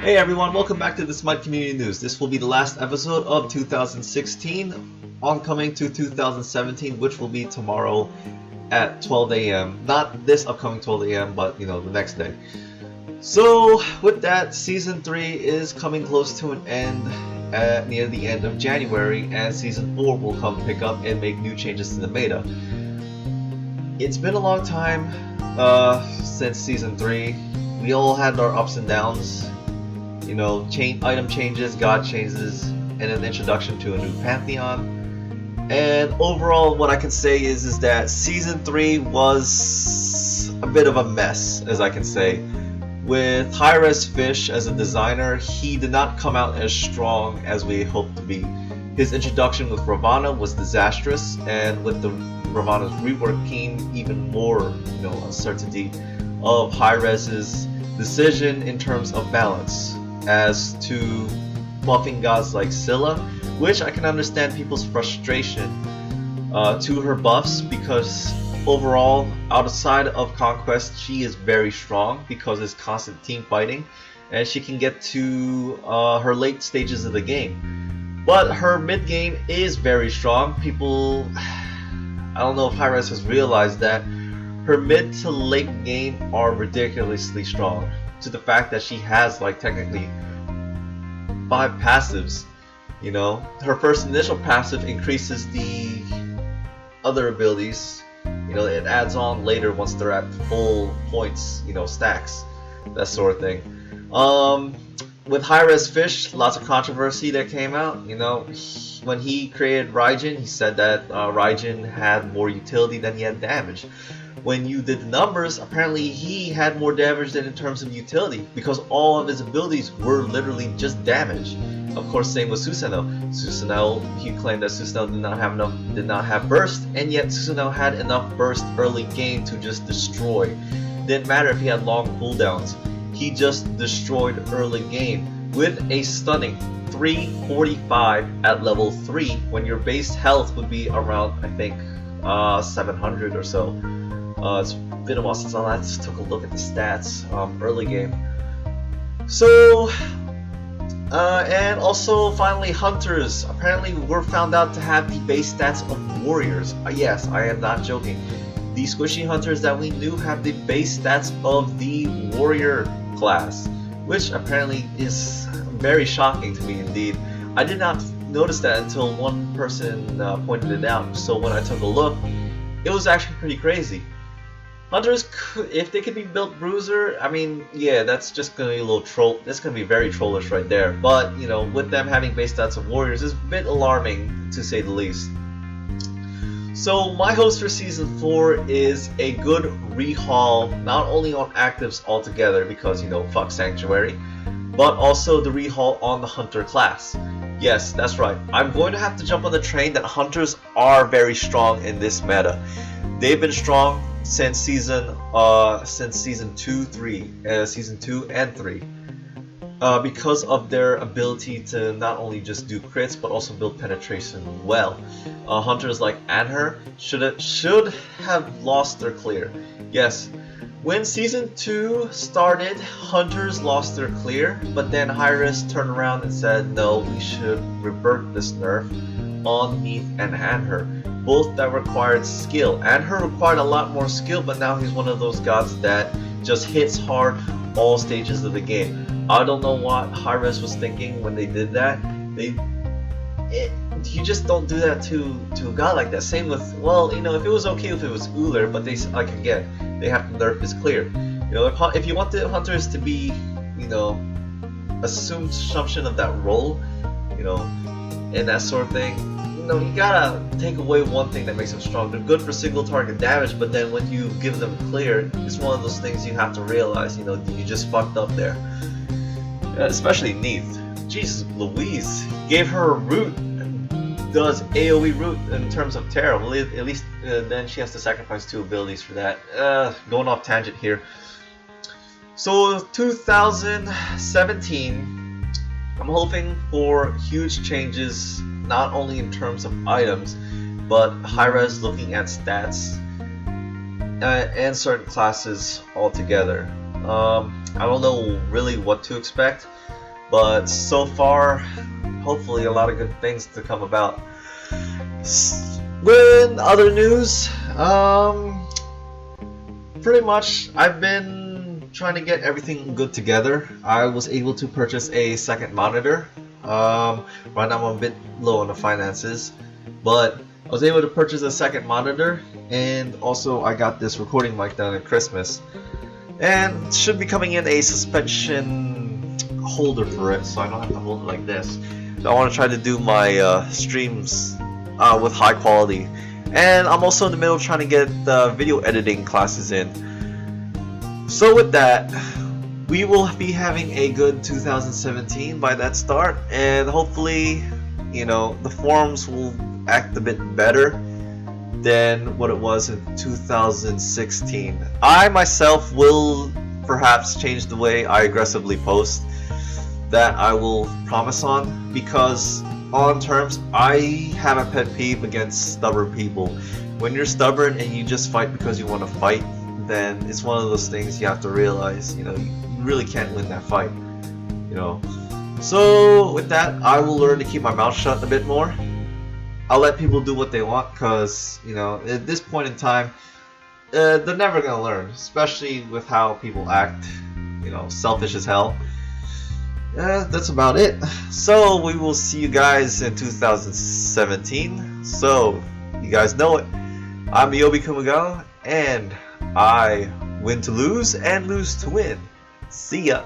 Hey everyone, welcome back to the Smite Community News. This will be the last episode of 2016, oncoming to 2017, which will be tomorrow at 12 a.m. Not this upcoming 12 a.m., but the next day. So with that, Season 3 is coming close to an end near the end of January, and Season 4 will come pick up and make new changes to the meta. It's been a long time since Season 3. We all had our ups and downs. Item changes, god changes, and an introduction to a new pantheon. And overall, what I can say is that Season 3 was a bit of a mess, as I can say. With Hi-Rez Fish as a designer, he did not come out as strong as we hoped to be. His introduction with Ravana was disastrous, and with the Ravana's rework came even more, uncertainty of Hi-Rez's decision in terms of balance. As to buffing gods like Scylla, which I can understand people's frustration to her buffs, because overall, outside of Conquest, she is very strong because it's constant team fighting, and she can get to her late stages of the game. But her mid game is very strong. I don't know if Hi-Rez has realized that her mid to late game are ridiculously strong, to the fact that she has technically 5 passives. Her first initial passive increases the other abilities. It adds on later once they're at full points, stacks, that sort of thing. With Hi-Rez Fish, lots of controversy that came out. When he created Raijin, he said that Raijin had more utility than he had damage. When you did the numbers, apparently he had more damage than in terms of utility, because all of his abilities were literally just damage. Of course, same with Susanoo. Susanoo, he claimed that Susanoo did not have burst, and yet Susanoo had enough burst early game to just destroy. Didn't matter if he had long cooldowns. He just destroyed early game with a stunning 345 at level 3, when your base health would be around, I think, 700 or so. It's been a while since I last took a look at the stats early game. So, and also finally, Hunters apparently were found out to have the base stats of Warriors. Yes, I am not joking. The squishy Hunters that we knew have the base stats of the Warrior class, which apparently is very shocking to me indeed. I did not notice that until one person pointed it out. So when I took a look, it was actually pretty crazy. Hunters, if they could be built bruiser, I mean, yeah, that's just gonna be a little troll. That's gonna be very trollish right there. But with them having base stats of warriors, is a bit alarming to say the least. So my hopes for Season 4 is a good rehaul, not only on actives altogether, because fuck Sanctuary, but also the rehaul on the Hunter class. Yes, that's right. I'm going to have to jump on the train that Hunters are very strong in this meta. They've been strong since season 2 and 3, because of their ability to not only just do crits but also build penetration well. Hunters like Anher should have lost their clear. Yes, when Season 2 started, Hunters lost their clear, but then Hi-Rez turned around and said, no, we should revert this nerf on Neith and Anher. Both that required skill. Anher required a lot more skill, but now he's one of those gods that just hits hard all stages of the game. I don't know what Hi-Rez was thinking when they did that. You just don't do that to a god like that. Same with, well, if it was okay if it was Uller, but they again, they have to nerf his clear. If you want the Hunters to be, assumption of that role, and that sort of thing. You gotta take away one thing that makes them strong. They're good for single target damage, but then when you give them clear, it's one of those things you have to realize, you just fucked up there. Especially Neith. Jesus Louise. Gave her a root. Does AoE root in terms of terror. Well, at least then she has to sacrifice 2 abilities for that. Going off tangent here. So 2017, I'm hoping for huge changes, not only in terms of items, but Hi-Rez looking at stats and certain classes altogether. I don't know really what to expect. But so far, hopefully a lot of good things to come about. In other news, pretty much I've been trying to get everything good together. I was able to purchase a second monitor. Right now I'm a bit low on the finances, but I was able to purchase a second monitor, and also I got this recording mic done at Christmas, and should be coming in a suspension holder for it, so I don't have to hold it like this. So I want to try to do my streams with high quality, and I'm also in the middle of trying to get video editing classes in. So with that, we will be having a good 2017 by that start, and hopefully, you know, the forums will act a bit better than what it was in 2016. I myself will perhaps change the way I aggressively post. That I will promise on, because on terms, I have a pet peeve against stubborn people. When you're stubborn and you just fight because you want to fight, then it's one of those things you have to realize, you know, you really can't win that fight, you know. So with that, I will learn to keep my mouth shut a bit more. I'll let people do what they want, because, you know, at this point in time, they're never gonna learn, especially with how people act, you know, selfish as hell. That's about it. So we will see you guys in 2017. So you guys know it. I'm Yobi Kumagawa, and I win to lose and lose to win. See ya.